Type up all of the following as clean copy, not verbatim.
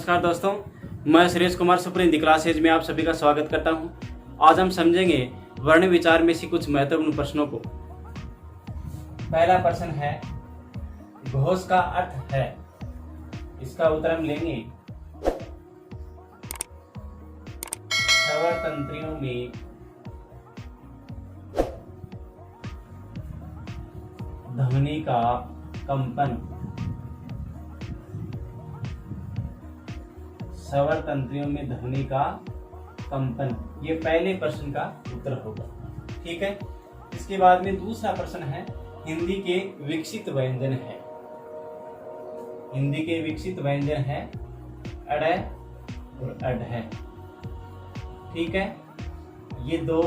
नमस्कार दोस्तों, मैं सुरेश कुमार सुपर हिंदी क्लासेज में आप सभी का स्वागत करता हूं। आज हम समझेंगे वर्ण विचार में से कुछ महत्वपूर्ण प्रश्नों को। पहला प्रश्न है, घोष का अर्थ है। इसका उत्तर हम लेंगे, स्वर तंत्रियों में ध्वनि का कंपन। स्वर तंत्रियों में ध्वनि का कंपन, ये पहले प्रश्न का उत्तर होगा। ठीक है। इसके बाद में दूसरा प्रश्न है, हिंदी के विकसित व्यंजन है। हिंदी के विकसित व्यंजन है अड़ और अड है। ठीक है, ये दो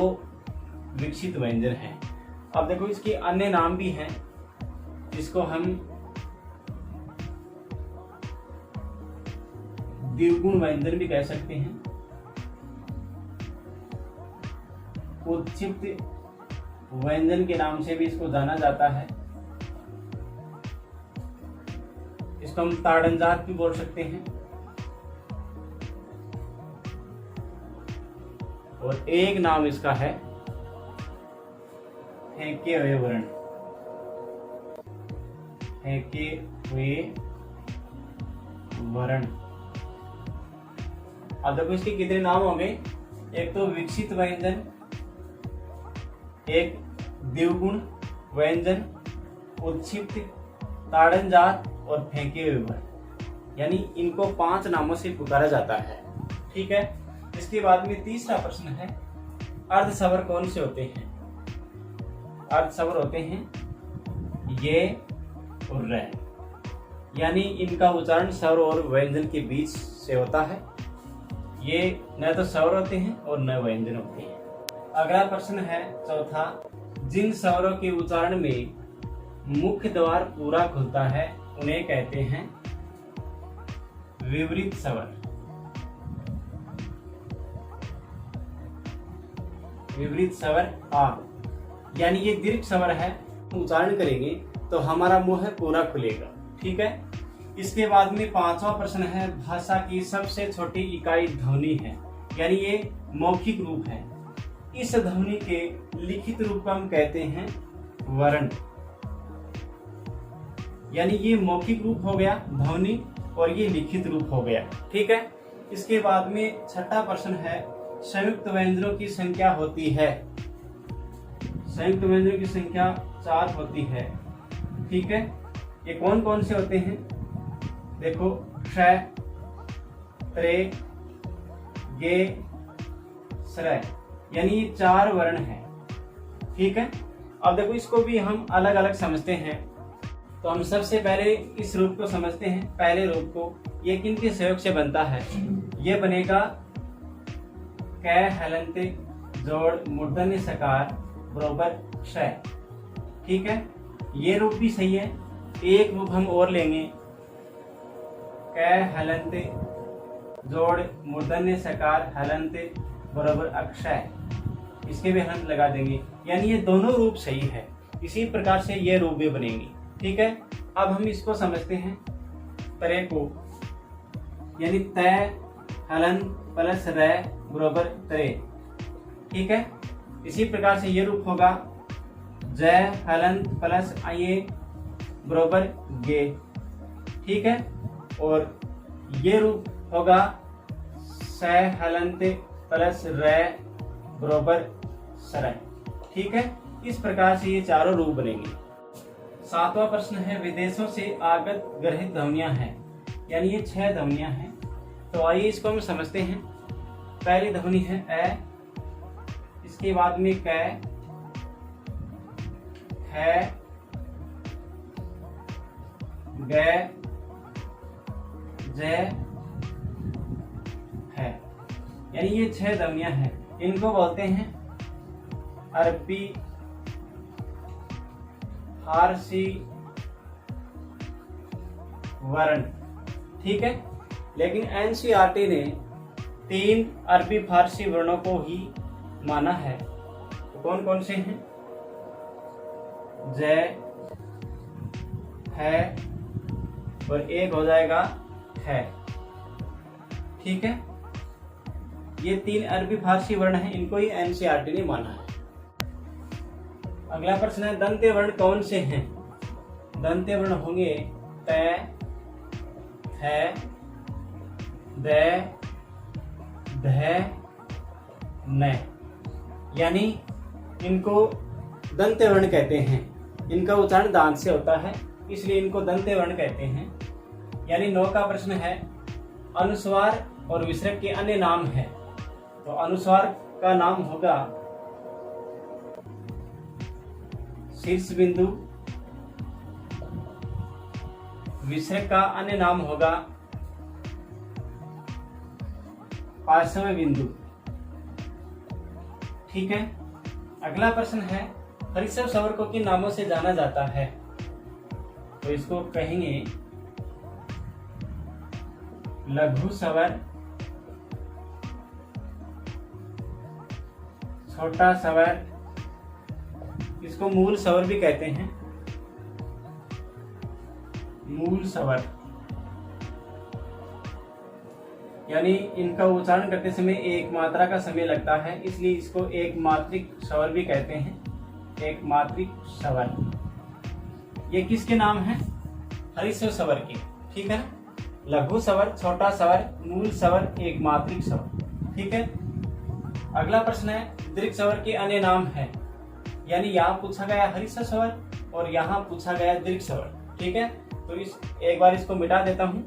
विकसित व्यंजन हैं। अब देखो, इसके अन्य नाम भी हैं जिसको हम द्विगुण व्यंजन भी कह सकते हैं। उत्क्षिप्त व्यंजन के नाम से भी इसको जाना जाता है। इसको हम ताड़नजात भी बोल सकते हैं। और एक नाम इसका है फेंके हुए वर्ण। फेंके हुए वर्ण। अब देखो, इसके कितने नाम होंगे? एक तो विकसित व्यंजन, एक द्विगुण व्यंजन, उत्क्षिप्त, ताड़नजात और फेंके हुए वर्ण। यानी इनको 5 नामों से पुकारा जाता है। ठीक है। इसके बाद में तीसरा प्रश्न है, अर्धस्वर कौन से होते हैं? अर्धस्वर होते हैं ये और रे। यानी इनका उच्चारण स्वर और व्यंजन के बीच से होता है। ये न तो स्वर होते हैं और न व्यंजन होते हैं। अगला प्रश्न है चौथा, जिन स्वरों के उच्चारण में मुख्य द्वार पूरा खुलता है उन्हें कहते हैं विवरित स्वर। विवरित स्वर आ, यानी ये दीर्घ स्वर है। उच्चारण करेंगे तो हमारा मुंह पूरा खुलेगा। ठीक है। इसके बाद में 5वां प्रश्न है, भाषा की सबसे छोटी इकाई ध्वनि है। यानी ये मौखिक रूप है। इस ध्वनि के लिखित रूप को हम कहते हैं वर्ण। यानी ये मौखिक रूप हो गया ध्वनि और ये लिखित रूप हो गया। ठीक है। इसके बाद में 6वां प्रश्न है, संयुक्त व्यंजनों की संख्या होती है। संयुक्त व्यंजनों की संख्या 4 होती है। ठीक है। ये कौन कौन से होते हैं? देखो, क्ष, त्रे, गे, स्र, यानी ये 4 वर्ण हैं। ठीक है। अब देखो, इसको भी हम अलग अलग समझते हैं। तो हम सबसे पहले इस रूप को समझते हैं। पहले रूप को, ये किनके सहयोग से बनता है? ये बनेगा कै हलंत जोड़ मूर्धन्य सकार बरोबर क्ष। ठीक है, ये रूप भी सही है। एक रूप हम और लेंगे, कै हलंत जोड़ मूर्धन्य सकार हलंत बराबर अक्षय। इसके भी हलंत लगा देंगे, यानी ये दोनों रूप सही है। इसी प्रकार से ये रूप भी बनेंगे। ठीक है। अब हम इसको समझते हैं तरे को, यानी तय हलंत प्लस रे बराबर तरे। ठीक है। इसी प्रकार से ये रूप होगा जय हलंत प्लस आये बराबर गे। ठीक है। और ये रूप होगा स हलंत प्लस रे बराबर सरय। ठीक है। इस प्रकार से ये चारों रूप बनेंगे। 7वां प्रश्न है, विदेशों से आगत ग्रहित ध्वनियां हैं। यानी ये 6 ध्वनियां हैं। तो आइए इसको हम समझते हैं। पहली ध्वनि है ए, इसके बाद में कै, है, ग, जय, है। यानी ये 6 ध्वनियां हैं। इनको बोलते हैं अरबी फारसी वर्ण। ठीक है। लेकिन एनसीईआरटी ने 3 अरबी फारसी वर्णों को ही माना है। तो कौन कौन से हैं? जय, है और एक हो जाएगा है। ठीक है, ये 3 अरबी फारसी वर्ण हैं, इनको ही एनसीईआरटी ने माना है। अगला प्रश्न है दंत्य वर्ण कौन से हैं? दंत्य वर्ण होंगे त, थ, द, ध, न, यानी इनको दंत्य वर्ण कहते हैं। इनका उच्चारण दांत से होता है, इसलिए इनको दंत्य वर्ण कहते हैं। यानी 9 का प्रश्न है अनुस्वार और विसर्ग के अन्य नाम है। तो अनुस्वार का नाम होगा शीर्ष बिंदु, विसर्ग का अन्य नाम होगा पार्श्व बिंदु। ठीक है, अगला प्रश्न है हरिश्व स्वर को किन नामों से जाना जाता है? तो इसको कहेंगे लघु स्वर, छोटा स्वर, इसको मूल स्वर भी कहते हैं, मूल स्वर। यानी इनका उच्चारण करते समय एक मात्रा का समय लगता है, इसलिए इसको एक मात्रिक स्वर भी कहते हैं, एक मात्रिक स्वर। ये किसके नाम है? हरिश्व स्वर के। ठीक है, लघु स्वर, छोटा स्वर, मूल स्वर, एक मात्रिक स्वर। ठीक है, अगला प्रश्न है दीर्घ स्वर के अन्य नाम है। यानी यहाँ पूछा गया हरिश्व स्वर और यहाँ पूछा गया दीर्घ स्वर। ठीक है, तो एक बार इसको मिटा देता हूं।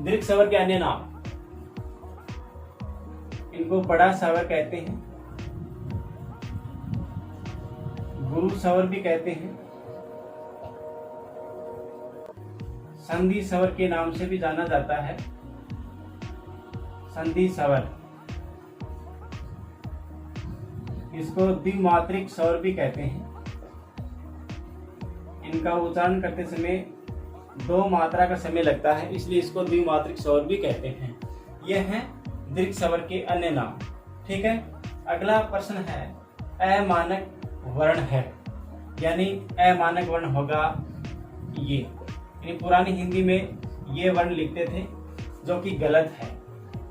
दीर्घ स्वर के अन्य नाम, इनको बड़ा स्वर कहते हैं, गुरु स्वर भी कहते हैं, संधि स्वर के नाम से भी जाना जाता है, संधि स्वर। इसको द्विमात्रिक स्वर भी कहते हैं। इनका उच्चारण करते समय 2 मात्रा का समय लगता है, इसलिए इसको द्विमात्रिक स्वर भी कहते हैं। यह हैं दीर्घ स्वर के अन्य नाम। ठीक है, अगला प्रश्न है अमानक वर्ण है। यानी अमानक वर्ण होगा ये, पुरानी हिंदी में ये वर्ण लिखते थे जो कि गलत है।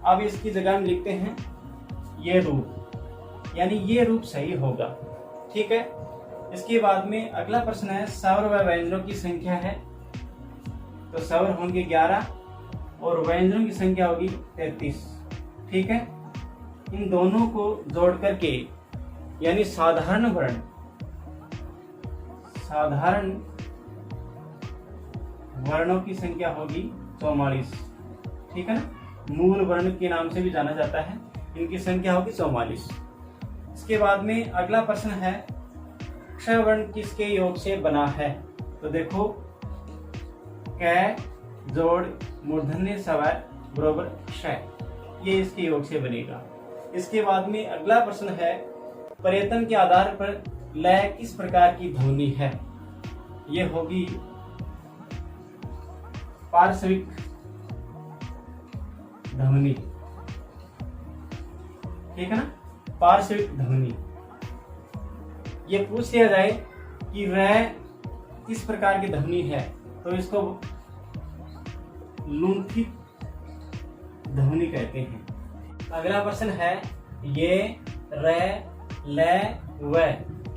अब इसकी जगह हम लिखते हैं ये रूप, यानी ये रूप सही होगा। ठीक है, इसके बाद में अगला प्रश्न है स्वर व व्यंजनों की संख्या है। तो स्वर होंगे 11 और व्यंजनों की संख्या होगी 33। ठीक है, इन दोनों को जोड़ करके यानी साधारण वर्ण, साधारण वर्णों की संख्या होगी 44। ठीक है ना, मूल वर्ण के नाम से भी जाना जाता है, इनकी संख्या होगी 44। इसके बाद में अगला प्रश्न है क्ष वर्ण किसके योग से बना है? तो देखो क जोड़ मूर्धन्य स्वर बराबर क्ष, ये इसके योग से बनेगा। इसके बाद में अगला प्रश्न है पर्यटन के आधार पर लय किस प्रकार की ध्वनि है? ये होगी पार्श्विक ध्वनि। ठीक है ना, पार्श्विक ध्वनि। ये पूछ लिया जाए कि र किस प्रकार की ध्वनि है, तो इसको लुंठित ध्वनि कहते हैं। अगला प्रश्न है ये र ल व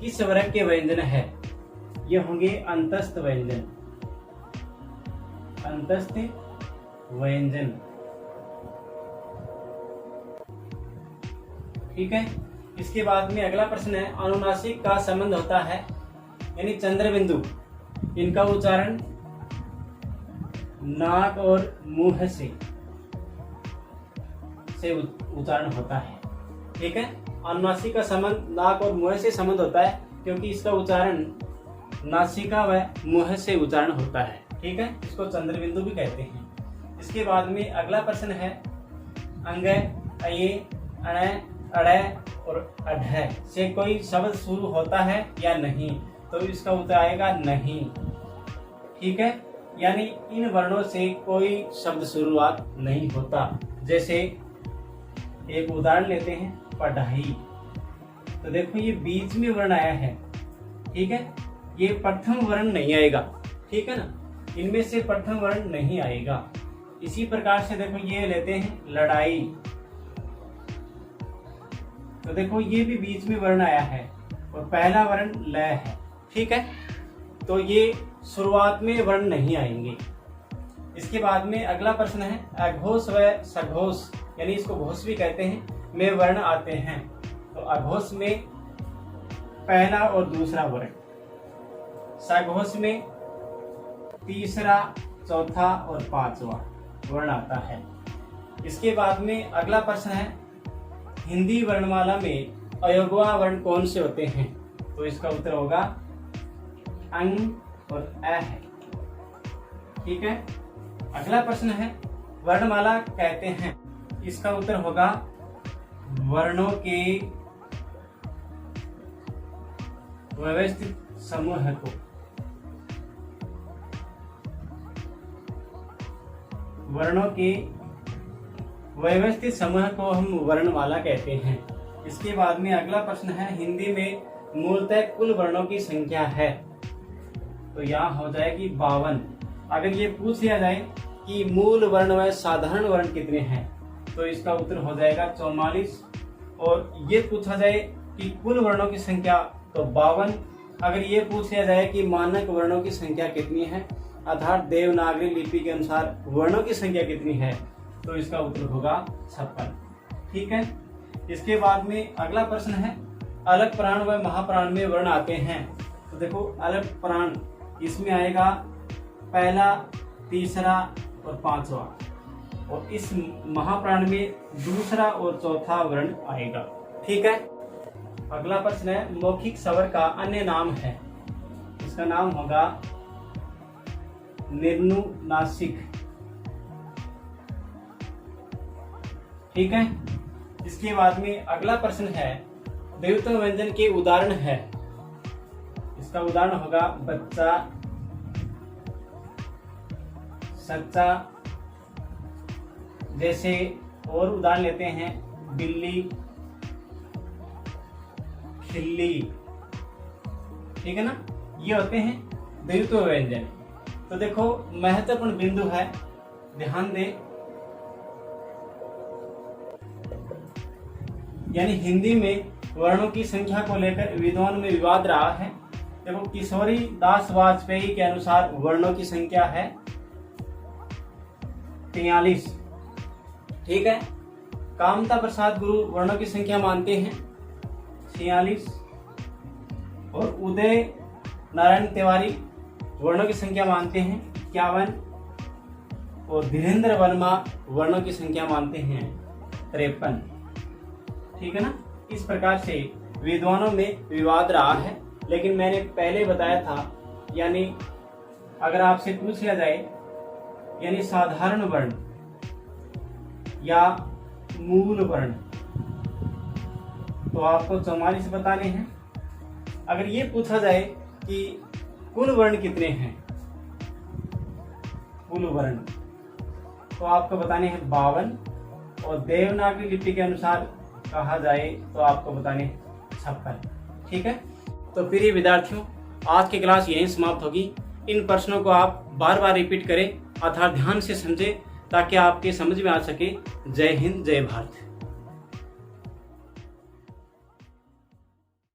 किस वर्ग के व्यंजन है? ये होंगे अंतस्थ व्यंजन, अंतस्थ व्यंजन। ठीक है, इसके बाद में अगला प्रश्न है अनुनासिक का संबंध होता है यानी चंद्र बिंदु, इनका उच्चारण नाक और मुंह से उच्चारण होता है। ठीक है, अनुनासिक का संबंध नाक और मुंह से संबंध होता है क्योंकि इसका उच्चारण नासिका व मुंह से उच्चारण होता है। ठीक है, इसको चंद्र बिंदु भी कहते हैं। इसके बाद में अगला प्रश्न है अंग, अये, अण, अड़ और अढ़ से कोई शब्द शुरू होता है या नहीं? तो इसका उत्तर आएगा नहीं। ठीक है, यानी इन वर्णों से कोई शब्द शुरुआत नहीं होता। जैसे एक उदाहरण लेते हैं पढ़ाई, तो देखो ये बीच में वर्ण आया है। ठीक है, ये प्रथम वर्ण नहीं आएगा। ठीक है ना, इनमें से प्रथम वर्ण नहीं आएगा। इसी प्रकार से देखो ये लेते हैं लड़ाई, तो देखो ये भी बीच में वर्ण आया है और पहला वर्ण ल है, ठीक है। तो ये शुरुआत में वर्ण नहीं आएंगे। इसके बाद में अगला प्रश्न है अघोष व सघोष, यानी इसको घोष भी कहते हैं, में वर्ण आते हैं। तो अघोष में पहला और दूसरा वर्ण, सघोष में तीसरा, चौथा और पांचवा वर्ण आता है। इसके बाद में अगला प्रश्न है हिंदी वर्णमाला में अयोगवा वर्ण कौन से होते हैं? तो इसका उत्तर होगा अंग और अ है, ठीक है। अगला प्रश्न है वर्णमाला कहते हैं, इसका उत्तर होगा वर्णों के व्यवस्थित समूह को। वर्णों के व्यवस्थित समूह को हम वर्णमाला कहते हैं। इसके बाद में अगला प्रश्न है हिंदी में मूलतः कुल वर्णों की संख्या है? तो यहाँ हो जाएगी 52। अगर ये पूछ लिया जाए कि मूल वर्ण व साधारण वर्ण कितने हैं, तो इसका उत्तर हो जाएगा 44। और ये पूछा जाए कि कुल वर्णों की संख्या, तो 52। अगर ये पूछ लिया जाए कि मानक वर्णों की संख्या कितनी है, अर्थात देवनागरी लिपि के अनुसार वर्णों की संख्या कितनी है, तो इसका उत्तर होगा 56, ठीक है। इसके बाद में अगला प्रश्न है अलग प्राण व महाप्राण में वर्ण आते हैं। तो देखो अलग प्राण, इसमें आएगा पहला, तीसरा और पांचवा, और इस महाप्राण में दूसरा और चौथा वर्ण आएगा, ठीक है। अगला प्रश्न है मौखिक स्वर का अन्य नाम है, इसका नाम होगा निर्नुनासिक, ठीक है। इसके बाद में अगला प्रश्न है द्वित्व व्यंजन के उदाहरण है, इसका उदाहरण होगा बच्चा, सच्चा, जैसे। और उदाहरण लेते हैं बिल्ली, खिल्ली, ठीक है ना। ये होते हैं द्वित्व व्यंजन। तो देखो महत्वपूर्ण बिंदु है, ध्यान दें, यानी हिंदी में वर्णों की संख्या को लेकर विद्वान में विवाद रहा है। देखो किशोरी दास वाजपेयी के अनुसार वर्णों की संख्या है 43, ठीक है। कामता प्रसाद गुरु वर्णों की संख्या मानते हैं 46, और उदय नारायण तिवारी वर्णों की संख्या मानते हैं 51, और धीरेन्द्र वर्मा वर्णों की संख्या मानते हैं 53, ठीक है ना। इस प्रकार से विद्वानों में विवाद रहा है, लेकिन मैंने पहले बताया था, यानी अगर आपसे पूछ लिया जाए यानी साधारण वर्ण या मूल वर्ण, तो आपको 44 बताने हैं। अगर ये पूछा जाए कि कुल वर्ण कितने हैं, कुल वर्ण, तो आपको बताने हैं 52, और देवनागरी लिपि के अनुसार कहा जाए तो आपको बताने 56, ठीक है। तो प्रिय विद्यार्थियों, आज की क्लास यहीं समाप्त होगी। इन प्रश्नों को आप बार बार रिपीट करें, अर्थात ध्यान से समझें, ताकि आपके समझ में आ सके। जय हिंद, जय भारत।